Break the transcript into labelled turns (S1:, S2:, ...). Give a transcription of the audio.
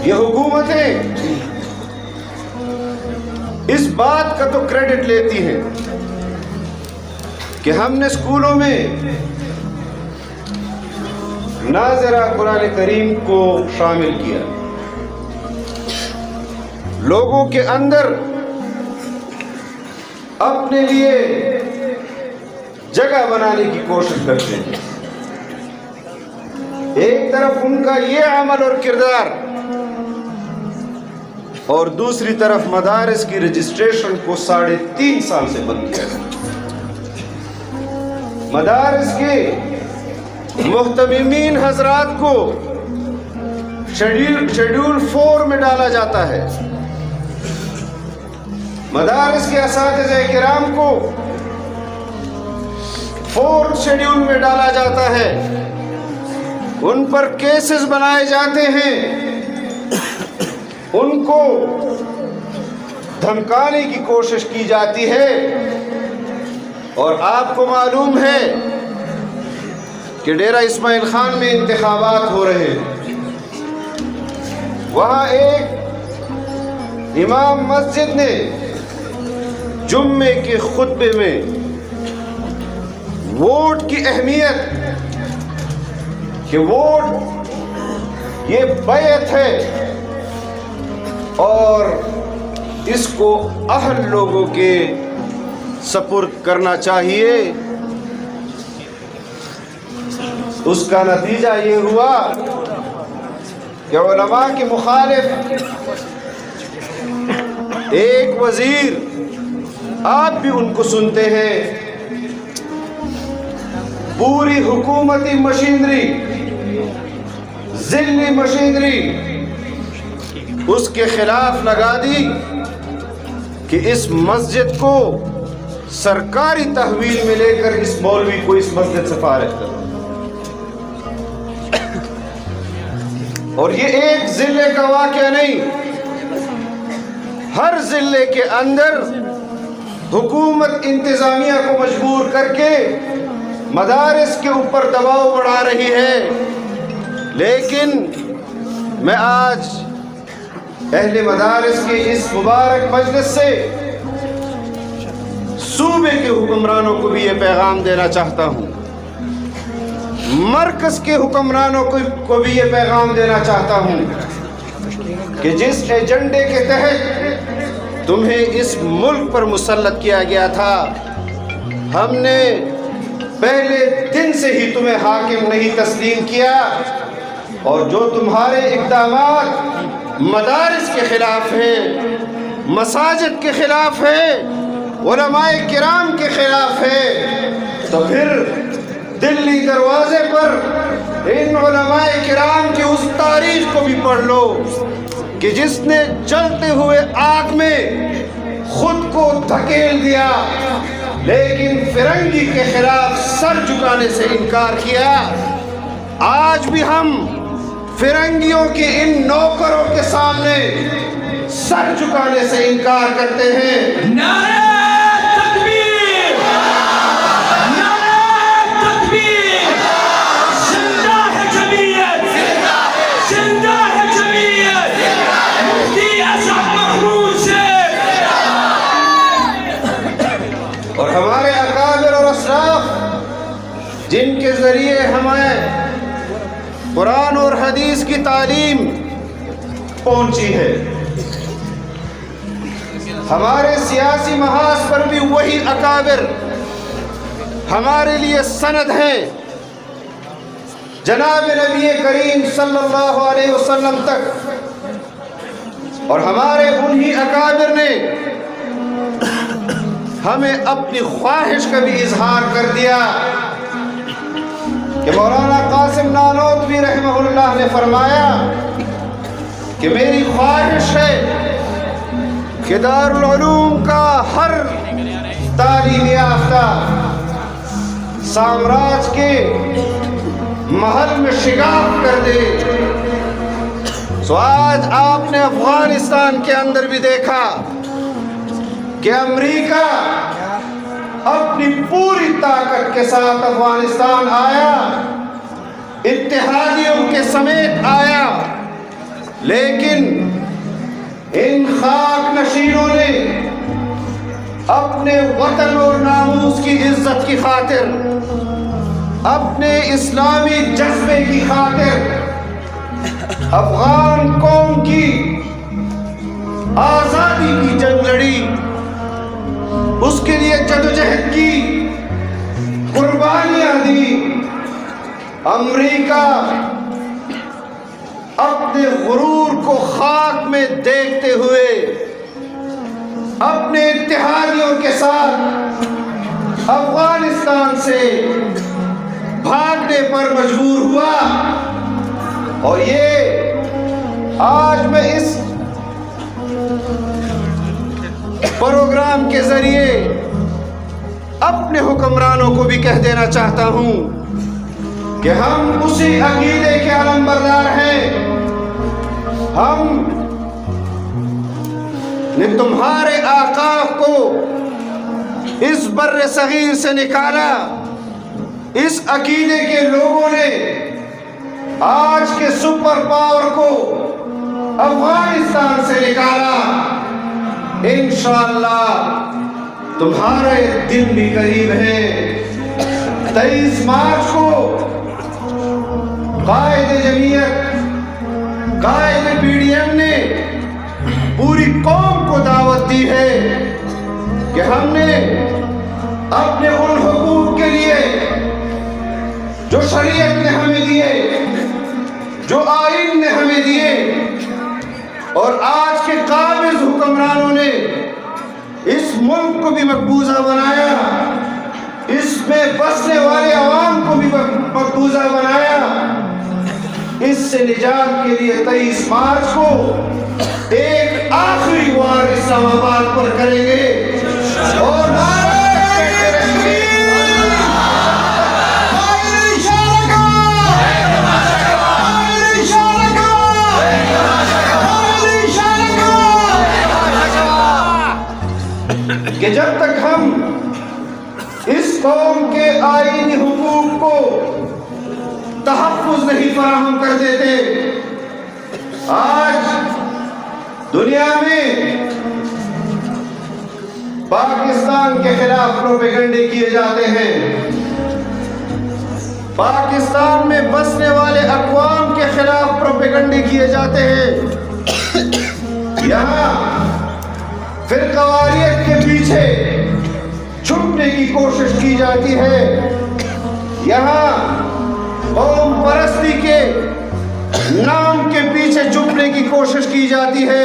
S1: یہ حکومتیں اس بات کا تو کریڈٹ لیتی ہیں کہ ہم نے اسکولوں میں ناظرہ قرآن کریم کو شامل کیا، لوگوں کے اندر اپنے لیے جگہ بنانے کی کوشش کرتے ہیں۔ ایک طرف ان کا یہ عمل اور کردار، اور دوسری طرف مدارس کی رجسٹریشن کو 3.5 سال سے بند کیا ہے۔ مدارس کے محتممین حضرات کو شیڈول 4 میں ڈالا جاتا ہے، مدارس کے اساتذہ کرام کو 4 شیڈول میں ڈالا جاتا ہے، ان پر کیسز بنائے جاتے ہیں، ان کو دھمکانے کی کوشش کی جاتی ہے۔ اور آپ کو معلوم ہے کہ ڈیرہ اسماعیل خان میں انتخابات ہو رہے ہیں، وہاں ایک امام مسجد نے جمعے کے خطبے میں ووٹ کی اہمیت، کہ ووٹ یہ بیعت ہے اور اس کو اہل لوگوں کے سپرد کرنا چاہیے، اس کا نتیجہ یہ ہوا کہ علماء کے مخالف ایک وزیر، آپ بھی ان کو سنتے ہیں، پوری حکومتی مشینری، ذلی مشینری اس کے خلاف لگا دی کہ اس مسجد کو سرکاری تحویل میں لے کر اس مولوی کو اس مسجد سے فارغ کرو۔ اور یہ ایک ضلع کا واقعہ نہیں، ہر ضلع کے اندر حکومت انتظامیہ کو مجبور کر کے مدارس کے اوپر دباؤ بڑھا رہی ہے۔ لیکن میں آج اہل مدارس کے اس مبارک مجلس سے صوبے کے حکمرانوں کو بھی یہ پیغام دینا چاہتا ہوں، مرکز کے حکمرانوں کو بھی یہ پیغام دینا چاہتا ہوں کہ جس ایجنڈے کے تحت تمہیں اس ملک پر مسلط کیا گیا تھا، ہم نے پہلے دن سے ہی تمہیں حاکم نہیں تسلیم کیا، اور جو تمہارے اقدامات مدارس کے خلاف ہیں، مساجد کے خلاف ہے، علماء کرام کے خلاف ہے، تو پھر دلی دروازے پر ان علماء کرام کی اس تاریخ کو بھی پڑھ لو کہ جس نے جلتے ہوئے آگ میں خود کو دھکیل دیا لیکن فرنگی کے خلاف سر جھکانے سے انکار کیا۔ آج بھی ہم فرنگیوں کے ان نوکروں کے سامنے سر جھکانے سے انکار کرتے ہیں۔
S2: نعرہ تکبیر! نعرہ تکبیر! زندہ ہے جمعیت! زندہ ہے جمعیت! مفتی اسعد محمود سے!
S1: اور ہمارے اکابر اور اشراف جن کے ذریعے ہمیں قرآن اور حدیث کی تعلیم پہنچی ہے، ہمارے سیاسی محاذ پر بھی وہی اکابر ہمارے لیے سند ہیں، جناب نبی کریم صلی اللہ علیہ وسلم تک، اور ہمارے انہی اکابر نے ہمیں اپنی خواہش کا بھی اظہار کر دیا کہ مولانا قاسم نانوتوی رحمہ اللہ نے فرمایا کہ میری خواہش ہے کہ دارالعلوم کا ہر تعلیم یافتہ سامراج کے محل میں شگاف کر دے۔ سو آج آپ نے افغانستان کے اندر بھی دیکھا کہ امریکہ اپنی پوری طاقت کے ساتھ افغانستان آیا، اتحادیوں کے سمیت آیا، لیکن ان خاک نشینوں نے اپنے وطن اور ناموس کی عزت کی خاطر، اپنے اسلامی جذبے کی خاطر افغان قوم کی آزادی کی جنگ لڑی، اس کے لیے جدوجہد کی، قربانیاں دی۔ امریکہ اپنے غرور کو خاک میں دیکھتے ہوئے اپنے اتحادیوں کے ساتھ افغانستان سے بھاگنے پر مجبور ہوا، اور یہ آج میں اس پروگرام کے ذریعے اپنے حکمرانوں کو بھی کہہ دینا چاہتا ہوں کہ ہم اسی عقیدے کے علمبردار ہیں۔ ہم نے تمہارے آقا کو اس بر صغیر سے نکالا، اس عقیدے کے لوگوں نے آج کے سپر پاور کو افغانستان سے نکالا۔ انشاءاللہ تمہارے دن بھی قریب ہے۔ 23 مارچ کو قائد جمعیت، قائد پی ڈی ایم نے پوری قوم کو دعوت دی ہے کہ ہم نے اپنے ان حقوق کے لیے جو شریعت نے ہمیں دیے، جو آئین نے ہمیں دیے، اور آج کے قابض حکمرانوں نے اس ملک کو بھی مقبوضہ بنایا، اس میں بسنے والے عوام کو بھی مقبوضہ بنایا۔ اس سے نجات کے لیے 23 مارچ کو ایک آخری وار اسلام آباد پر کریں گے اور کہ جب تک ہم اس قوم کے آئینی حقوق کو تحفظ نہیں فراہم کر دیتے، آج دنیا میں پاکستان کے خلاف پروپیگنڈے کیے جاتے ہیں، پاکستان میں بسنے والے اقوام کے خلاف پروپیگنڈے کیے جاتے ہیں، یہاں فرقواریت کے پیچھے چھپنے کی کوشش کی جاتی ہے، یہاں قوم پرستی کے نام کے پیچھے چھپنے کی کوشش کی جاتی ہے۔